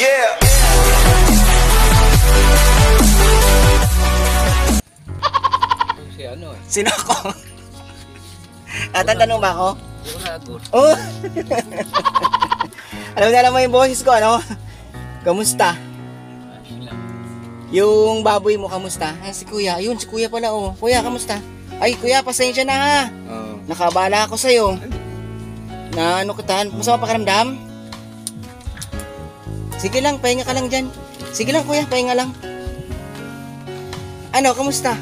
Yeah. Si ano eh? Sino ako? Tatanong ba ako? Uragon. Oh! alam mo yung boses ko, ano? Kamusta? Yung baboy mo, kamusta? Ah, si kuya. Ayun, si kuya pala, oh. Kuya, kamusta? Ay, kuya, pasensya na ha. Nakabala ako sa'yo. Na ano kita, masama pakiramdam? Sige lang, pahinga ka lang dyan. Sige lang kuya, pahinga lang. Ano, kamusta?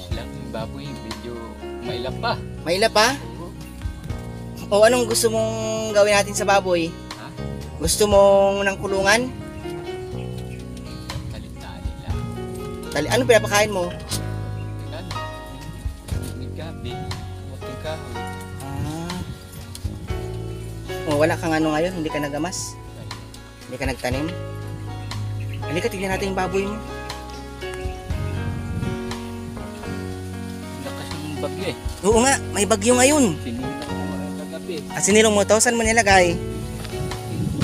Sila yung baboy, medyo mailap pa. Mailap pa? O anong gusto mong gawin natin sa baboy? Ha? Gusto mong ng kulungan? Tali-tali lang. Ano pinapakain mo? Ilan? May gabi. Mating kahoy. O wala kang ano ngayon, hindi ka nagamas? Hindi ka nagtanim? Halika, tignan natin yung baboy mo. Lakas ng bagyo eh. Oo nga, may bagyo ngayon. Sinunod ko kagabi. At sinilong mo to, saan mo nilagay?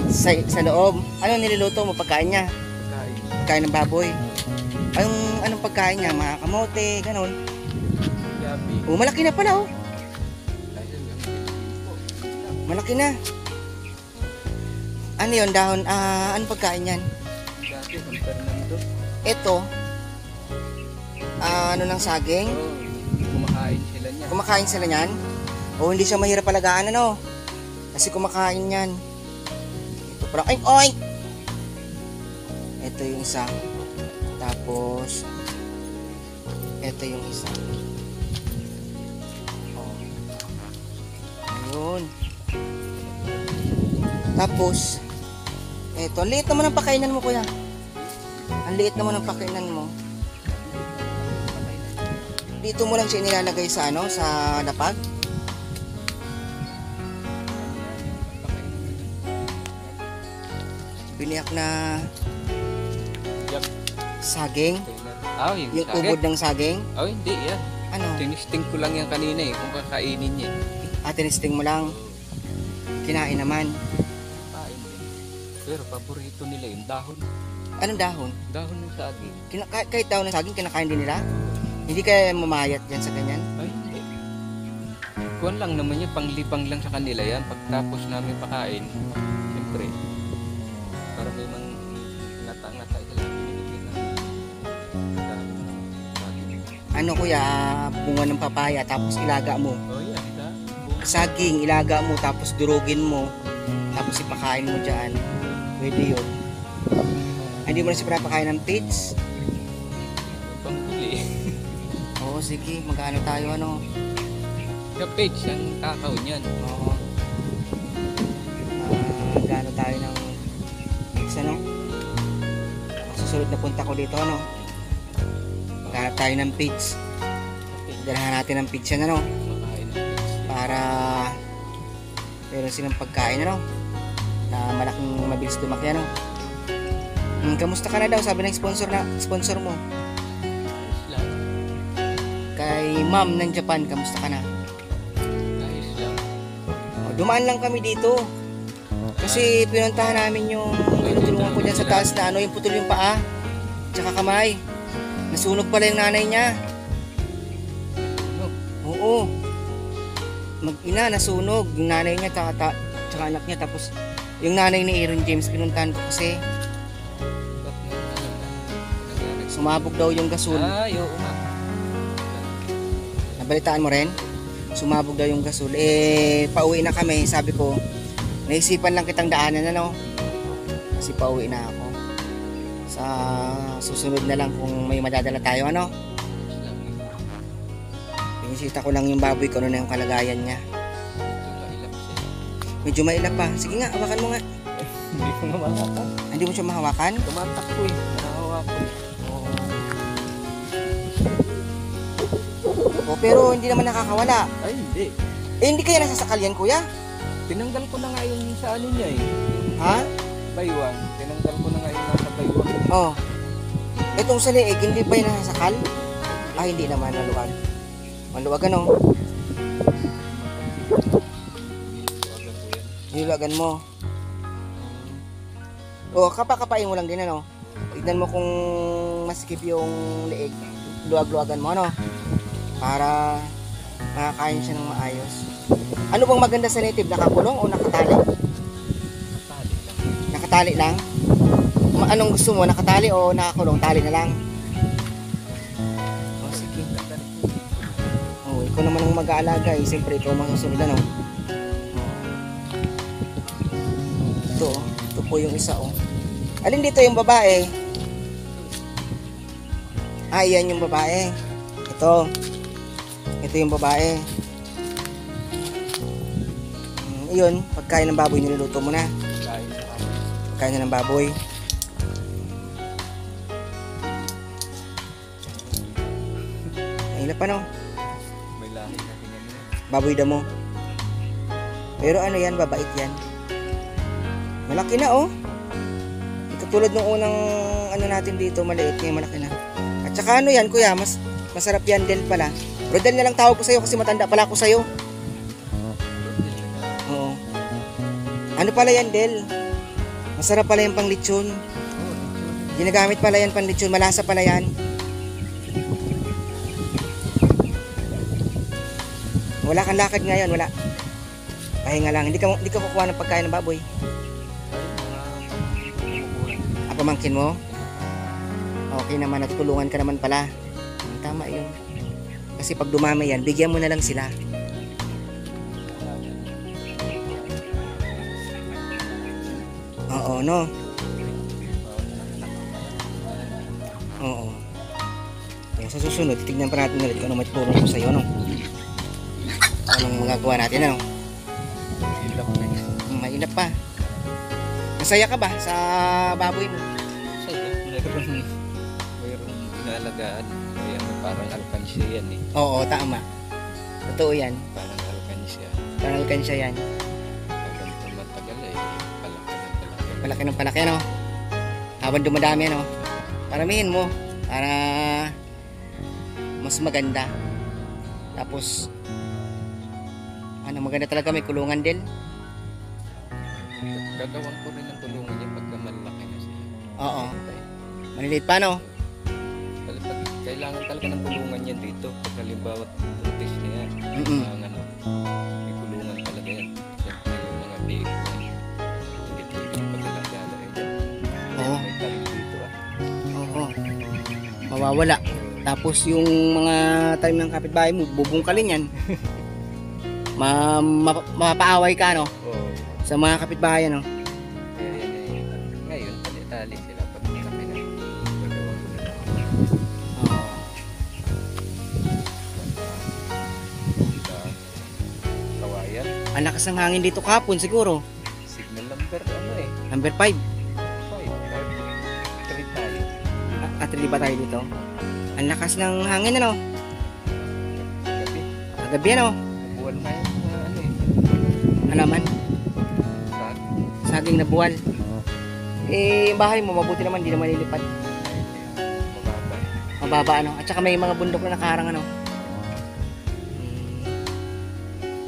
Sa loob. Ano niluluto mo pagkain niya? Pagkain. Pagkain ng baboy. Anong pagkain niya? Mga kamote, ganon. Gabi. Oh, malaki na pala oh. Ayun yung Malaki na. Ano yun, dahon? Anong pagkain yan? Gabi, San Fernando. Ito. Ano ng saging? Oo, kumakain sila niya. Kumakain sila niyan? O hindi siya mahirap alagaan, ano? Kasi kumakain yan. Ito parang, ay, oy! Ito yung isa. Tapos, ito yung isa. Oh. Ayun. Tapos, eto, ang liit naman ang pakainan mo, kuya. Ang liit naman ang pakainan mo. Dito mo lang siya nilalagay sa ano, sa lapag. Biniyak na Yup. saging. Yung Yung saging. ubod ng saging. Oh, hindi yan. Ano? Tinisting ko lang yan kanina eh, kung kakainin niya. Tinisting mo lang. Kinain naman. Kain din. Pero paborito nila yung dahon. Anong dahon? Dahon ng saging. Kahit dahon ng saging, kinakain din nila? Hindi kaya mamayat dyan sa ganyan? Ay, hindi. Kuwan lang naman yan, panglibang lang sa kanila yan. Pagtapos namin pakain, siyempre, para may mga ngata-ngata sila. Binibigyan ng dahon ng saging. Ano kuya, bunga ng papaya tapos ilaga mo. Oh, yan. Saging, ilaga mo tapos durugin mo. Tapos ipakain mo dyan. Pwede yun. Hindi mo na siya pinapakain ng pits? Panghuli. Oo, sige. Magkano tayo ano? Kapage, ang kakao niyan. Oo. Magkano tayo ng pits ano? Susunod na punta ko dito ano? Magkano tayo ng pits? Dalahan natin ng pits yan ano? Makain ng pigs. Para meron silang pagkain ano? Na malaking mabilis lumaki ano? Kamusta ka na daw? Sabi ng sponsor mo. Ayos lang. Kay ma'am ng Japan, kamusta ka na? Ayos lang. Dumaan lang kami dito. Kasi pinuntahan namin yung tinutulungan ko dyan sa taas na ano, yung putol yung paa. Tsaka kamay. Nasunog pala yung nanay niya. Ano? Oo. Mag-ina, nasunog. Yung nanay niya, tsaka anak niya. Tapos yung nanay ni Aaron James, pinuntahan ko kasi Ba't na nangyari? sumabog daw yung gasol. Ay, oo nga. Nabalitaan mo rin? Sumabog daw yung gasol. Pauwi na kami. Sabi ko, naisipan lang kitang daanan ano. Kasi pauwi na ako. Sa susunod na lang kung may madadala tayo ano. Ayos lang. Pinisita ko lang yung baboy ko ano na yung kalagayan niya. Mailap siya. Medyo mailap pa. Sige nga, hawakan mo nga. Hindi ko nga makakan. Hindi mo siya mahawakan? Tumatakbo eh. Nahawa ko. Pero hindi naman nakakawala. Ay, hindi. Hindi kaya nasasakal yan, kuya? Tinanggal ko na nga yung sa ano niya eh. Yung Ha? baywang. Tinanggal ko na nga yung nasa baywang. Oh. Itong sa leeg, hindi ba yung nasasakal? Hindi naman, maluwag. Maluwag ano? Hilagan mo. O, kapakapain mo lang din, ano? Tignan mo kung masikip yung leeg. Luwag-luwagan mo, ano? Para makakain siya ng maayos. Ano bang maganda sa native? Nakakulong o nakatali? Tali lang. Nakatali lang? Anong gusto mo? Nakatali o nakakulong? Tali na lang? O, sige. O, ikaw naman ang mag-aalaga eh. Siyempre, ikaw masusunod, ano? Ito, oh. Ito po yung isa, oh. Alin dito yung babae? Ah, yan yung babae. Ito. Ito yung babae. Iyon, pagkain ng baboy niluluto mo na. Kain na ako. Pagkain na ng baboy. Mahilap pa, no? May lahi na tingnan mo. Baboy damo. Pero ano yan, babait yan. Malaki na, oh. Ito tulad nung unang ano natin dito, maliit, ngayon malaki na. At saka ano yan, kuya, masarap yan din pala. Rodel na lang tawag ko sa'yo kasi matanda pala ako sa'yo. Oo. Ano pala yan, Del? Masarap pala yung pang lechon. Ginagamit pala yan pang lechon, malasa pala yan. Wala kang lakad ngayon, wala. Pahinga lang, hindi ka kukuha ng pagkain ng baboy. Pamangkin mo? Okay naman, natutulungan ka naman pala. Tama yun. Kasi pag dumami yan, bigyan mo na lang sila. Oo, no? Oo. Yan, sa susunod, titignan pa natin ulit kung ano matutulong ko sa'yo, no? Anong magagawa natin, ano? Ilap na yun. Mailap pa. Masaya ka ba sa baboy mo? Saya. Mayroong inaalagaan. Kaya parang alkansya yan eh. Oo, tama. Totoo yan. Parang alkansya. Parang kansya yan. Hanggang matagal eh. Palaki ng palaki. Palaki ng palaki, ano? Habang dumadami, ano? Paramihin mo. Para mas maganda. Tapos, ano, maganda talaga, may kulungan din. Gagawin ko rin ang tulungan niya pagka malaki na siya. Oo. Maliliit pa, no? Kailangan talaga ng kulungan yan dito. Pag halimbawa buntis na yan. Mm-mm. Ano, may kulungan talaga yan. Siyempre yung mga big hindi paglalagala rin yan. Oo. May talim dito ah. Oo. Mawawala. Tapos yung mga talim ng kapitbahay mo, bubungkalin yan. Mapapaaway ka, no? Oo. Sa mga kapitbahay, no? Kaya yan eh. Ngayon, tali sila pag malaki na. Gagawin ko na lang. Oo. Kawayan. Ang lakas ng hangin dito kahapon, siguro. Signal number ano eh. Number 5. 5 or 3 tayo. At hindi ba tayo dito? Ang lakas ng hangin, ano? Gabi. Kagabi, ano? Buwan na yung mga ano eh. Halaman. Saan? Saging na buwal. Eh, yung bahay mo, mabuti naman, di naman lilipat. Mababa eh. Mababa, ano? At saka may mga bundok na nakaharang, ano?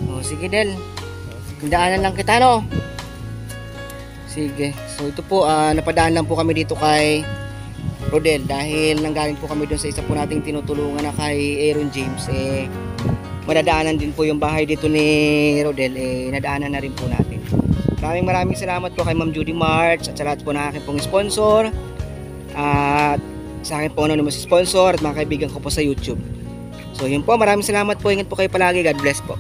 Oh, sige, Del. Daanan lang kita, no? Sige. So, ito po, napadaan lang po kami dito kay Rodel dahil nanggaling po kami doon sa isa po nating tinutulungan na kay Aaron James. Eh, madadaanan din po yung bahay dito ni Rodel. Eh, nadaanan na rin po natin. Maraming salamat po kay Ma'am Judy March at sa lahat po ng aking pong sponsor. At sa akin po anonymous sponsor at mga kaibigan ko po sa YouTube. So, yun po. Maraming salamat po. Ingat po kayo palagi. God bless po.